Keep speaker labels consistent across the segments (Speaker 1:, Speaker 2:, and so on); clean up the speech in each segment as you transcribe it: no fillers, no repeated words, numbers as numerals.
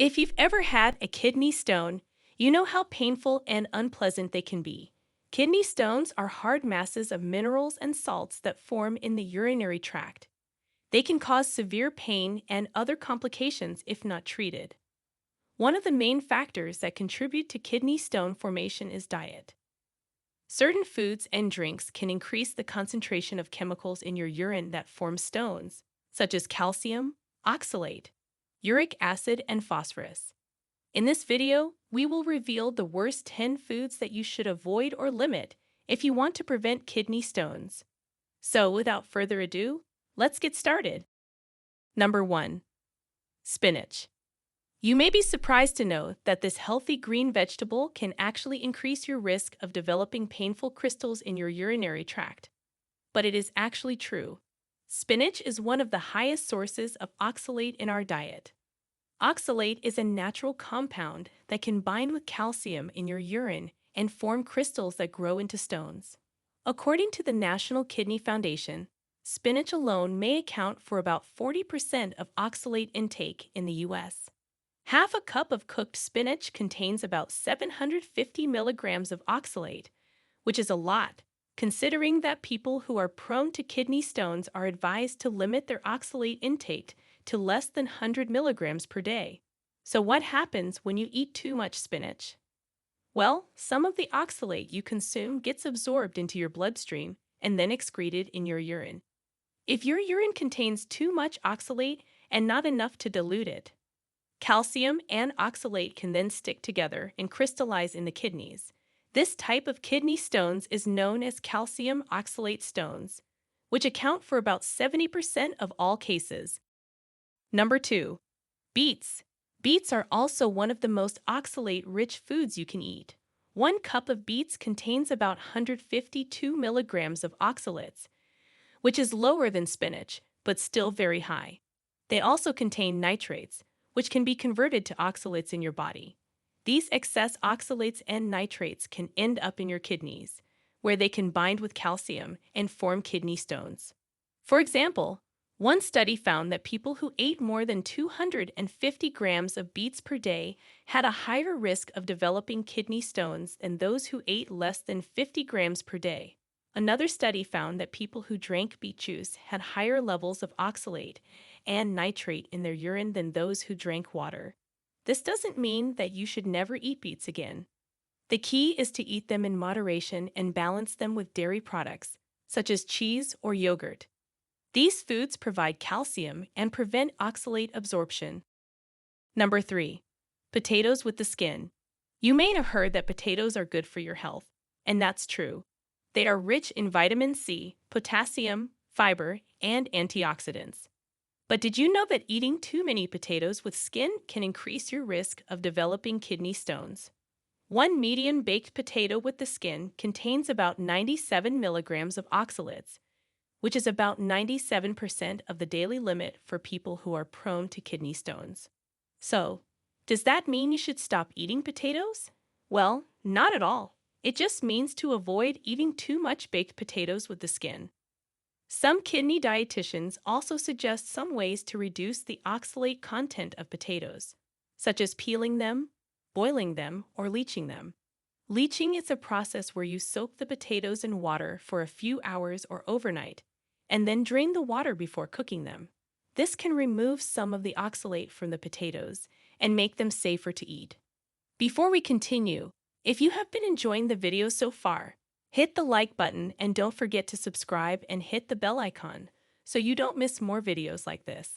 Speaker 1: If you've ever had a kidney stone, you know how painful and unpleasant they can be. Kidney stones are hard masses of minerals and salts that form in the urinary tract. They can cause severe pain and other complications if not treated. One of the main factors that contribute to kidney stone formation is diet. Certain foods and drinks can increase the concentration of chemicals in your urine that form stones, such as calcium, oxalate, uric acid, and phosphorus. In this video, we will reveal the worst 10 foods that you should avoid or limit if you want to prevent kidney stones. So, without further ado, let's get started. Number 1. Spinach. You may be surprised to know that this healthy green vegetable can actually increase your risk of developing painful crystals in your urinary tract. But it is actually true. Spinach is one of the highest sources of oxalate in our diet. Oxalate is a natural compound that can bind with calcium in your urine and form crystals that grow into stones. According to the National Kidney Foundation, spinach alone may account for about 40% of oxalate intake in the U.S. Half a cup of cooked spinach contains about 750 milligrams of oxalate, which is a lot, considering that people who are prone to kidney stones are advised to limit their oxalate intake to less than 100 milligrams per day. So what happens when you eat too much spinach? Well, some of the oxalate you consume gets absorbed into your bloodstream and then excreted in your urine. If your urine contains too much oxalate and not enough to dilute it, calcium and oxalate can then stick together and crystallize in the kidneys. This type of kidney stones is known as calcium oxalate stones, which account for about 70% of all cases. Number 2. Beets. Beets are also one of the most oxalate-rich foods you can eat. 1 cup of beets contains about 152 milligrams of oxalates, which is lower than spinach, but still very high. They also contain nitrates, which can be converted to oxalates in your body. These excess oxalates and nitrates can end up in your kidneys, where they can bind with calcium and form kidney stones. For example, one study found that people who ate more than 250 grams of beets per day had a higher risk of developing kidney stones than those who ate less than 50 grams per day. Another study found that people who drank beet juice had higher levels of oxalate and nitrate in their urine than those who drank water. This doesn't mean that you should never eat beets again. The key is to eat them in moderation and balance them with dairy products, such as cheese or yogurt. These foods provide calcium and prevent oxalate absorption. Number 3. Potatoes with the skin. You may have heard that potatoes are good for your health, and that's true. They are rich in vitamin C, potassium, fiber, and antioxidants. But did you know that eating too many potatoes with skin can increase your risk of developing kidney stones? 1 medium baked potato with the skin contains about 97 milligrams of oxalates, which is about 97% of the daily limit for people who are prone to kidney stones. So, does that mean you should stop eating potatoes? Well, not at all. It just means to avoid eating too much baked potatoes with the skin. Some kidney dietitians also suggest some ways to reduce the oxalate content of potatoes, such as peeling them, boiling them, or leaching them. Leaching is a process where you soak the potatoes in water for a few hours or overnight, and then drain the water before cooking them. This can remove some of the oxalate from the potatoes and make them safer to eat. Before we continue, if you have been enjoying the video so far, hit the like button and don't forget to subscribe and hit the bell icon so you don't miss more videos like this.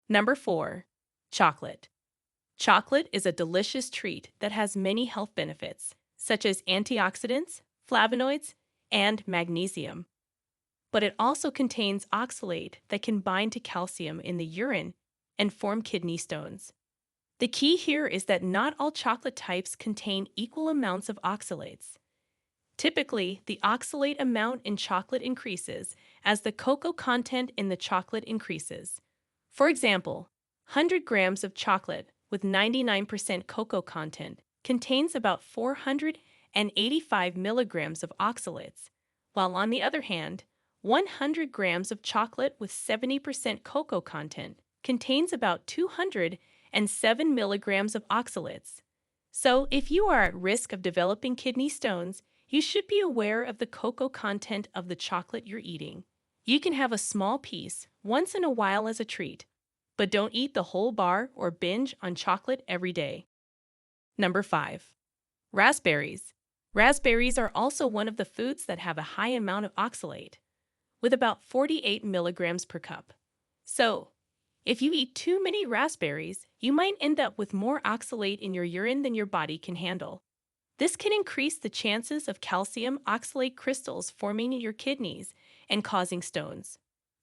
Speaker 1: Number 4. Chocolate. Chocolate is a delicious treat that has many health benefits, such as antioxidants, flavonoids, and magnesium. But it also contains oxalate that can bind to calcium in the urine and form kidney stones. The key here is that not all chocolate types contain equal amounts of oxalates. Typically, the oxalate amount in chocolate increases as the cocoa content in the chocolate increases. For example, 100 grams of chocolate with 99% cocoa content contains about 485 milligrams of oxalates, while on the other hand, 100 grams of chocolate with 70% cocoa content contains about 200 and 7 milligrams of oxalates. So, if you are at risk of developing kidney stones, you should be aware of the cocoa content of the chocolate you're eating. You can have a small piece once in a while as a treat, but don't eat the whole bar or binge on chocolate every day. Number 5. Raspberries. Raspberries are also one of the foods that have a high amount of oxalate, with about 48 milligrams per cup. So, if you eat too many raspberries, you might end up with more oxalate in your urine than your body can handle. This can increase the chances of calcium oxalate crystals forming in your kidneys and causing stones.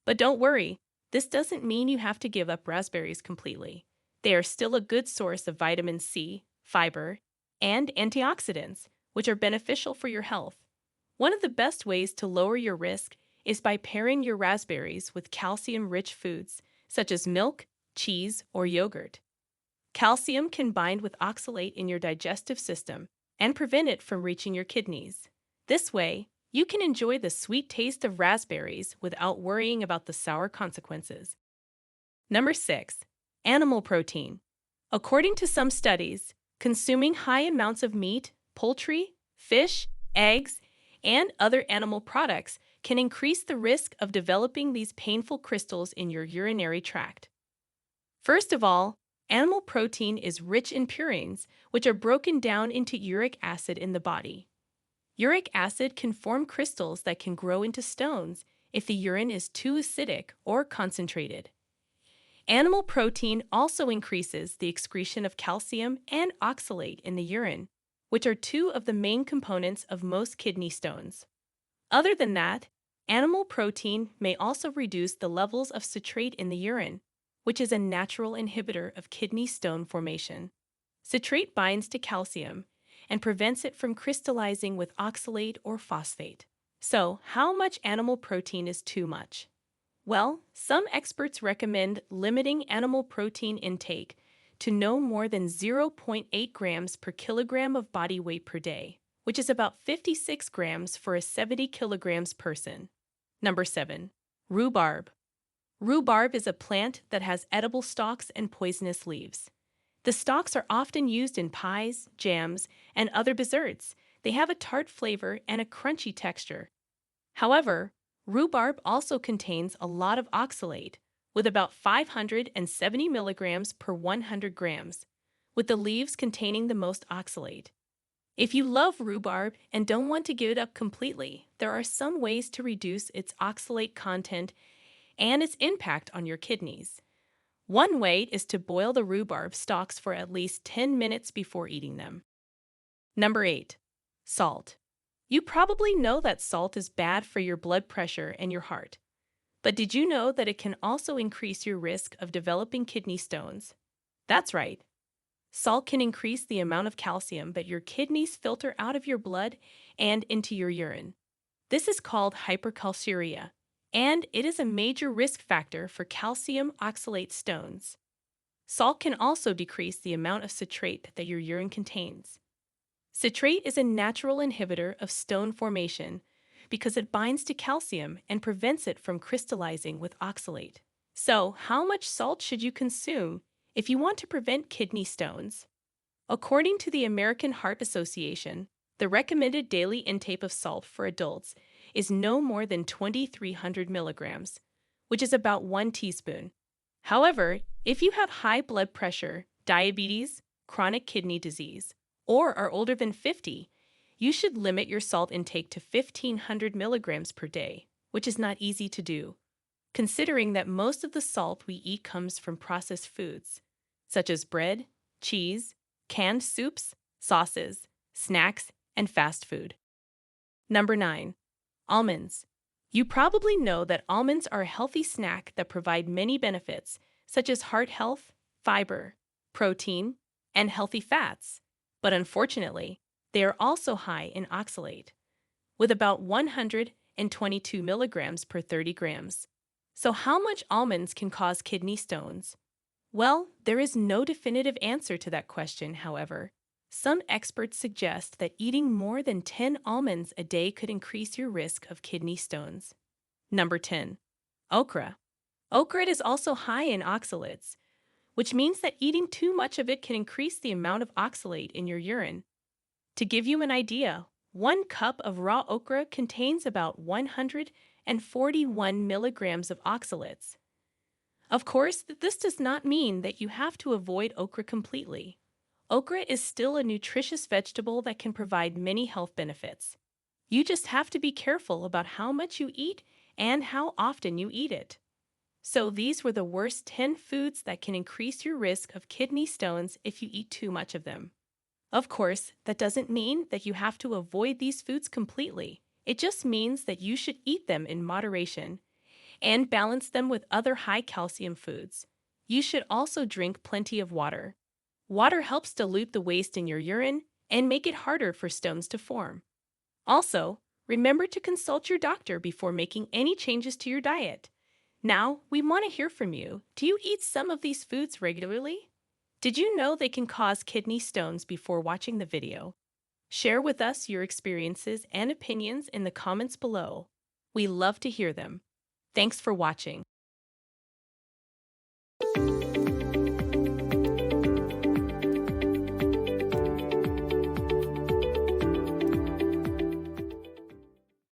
Speaker 1: But don't worry, this doesn't mean you have to give up raspberries completely. They are still a good source of vitamin C, fiber, and antioxidants, which are beneficial for your health. One of the best ways to lower your risk is by pairing your raspberries with calcium-rich foods, such as milk, cheese, or yogurt. Calcium can bind with oxalate in your digestive system and prevent it from reaching your kidneys. This way, you can enjoy the sweet taste of raspberries without worrying about the sour consequences. Number 6. Animal protein. According to some studies, consuming high amounts of meat, poultry, fish, eggs, and other animal products can increase the risk of developing these painful crystals in your urinary tract. First of all, animal protein is rich in purines, which are broken down into uric acid in the body. Uric acid can form crystals that can grow into stones if the urine is too acidic or concentrated. Animal protein also increases the excretion of calcium and oxalate in the urine, which are two of the main components of most kidney stones. Other than that, animal protein may also reduce the levels of citrate in the urine, which is a natural inhibitor of kidney stone formation. Citrate binds to calcium and prevents it from crystallizing with oxalate or phosphate. So, how much animal protein is too much? Well, some experts recommend limiting animal protein intake to no more than 0.8 grams per kilogram of body weight per day, which is about 56 grams for a 70 kilograms person. Number 7. Rhubarb. Rhubarb is a plant that has edible stalks and poisonous leaves. The stalks are often used in pies, jams, and other desserts. They have a tart flavor and a crunchy texture. However, rhubarb also contains a lot of oxalate, with about 570 milligrams per 100 grams, with the leaves containing the most oxalate. If you love rhubarb and don't want to give it up completely, there are some ways to reduce its oxalate content and its impact on your kidneys. One way is to boil the rhubarb stalks for at least 10 minutes before eating them. Number 8. Salt. You probably know that salt is bad for your blood pressure and your heart. But did you know that it can also increase your risk of developing kidney stones? That's right. Salt can increase the amount of calcium that your kidneys filter out of your blood and into your urine. This is called hypercalciuria, and it is a major risk factor for calcium oxalate stones. Salt can also decrease the amount of citrate that your urine contains. Citrate is a natural inhibitor of stone formation because it binds to calcium and prevents it from crystallizing with oxalate. So, how much salt should you consume if you want to prevent kidney stones? According to the American Heart Association, the recommended daily intake of salt for adults is no more than 2,300 milligrams, which is about 1 teaspoon. However, if you have high blood pressure, diabetes, chronic kidney disease, or are older than 50, you should limit your salt intake to 1,500 milligrams per day, which is not easy to do, considering that most of the salt we eat comes from processed foods, such as bread, cheese, canned soups, sauces, snacks, and fast food. Number 9. Almonds. You probably know that almonds are a healthy snack that provide many benefits, such as heart health, fiber, protein, and healthy fats. But unfortunately, they are also high in oxalate, with about 122 milligrams per 30 grams. So how much almonds can cause kidney stones? Well, there is no definitive answer to that question, however. Some experts suggest that eating more than 10 almonds a day could increase your risk of kidney stones. Number 10. Okra. Okra is also high in oxalates, which means that eating too much of it can increase the amount of oxalate in your urine. To give you an idea, 1 cup of raw okra contains about 141 milligrams of oxalates. Of course, this does not mean that you have to avoid okra completely. Okra is still a nutritious vegetable that can provide many health benefits. You just have to be careful about how much you eat and how often you eat it. So, these were the worst 10 foods that can increase your risk of kidney stones if you eat too much of them. Of course, that doesn't mean that you have to avoid these foods completely. It just means that you should eat them in moderation and balance them with other high calcium foods. You should also drink plenty of water. Water helps dilute the waste in your urine and make it harder for stones to form. Also, remember to consult your doctor before making any changes to your diet. Now, we want to hear from you. Do you eat some of these foods regularly? Did you know they can cause kidney stones before watching the video? Share with us your experiences and opinions in the comments below. We love to hear them. Thanks for watching.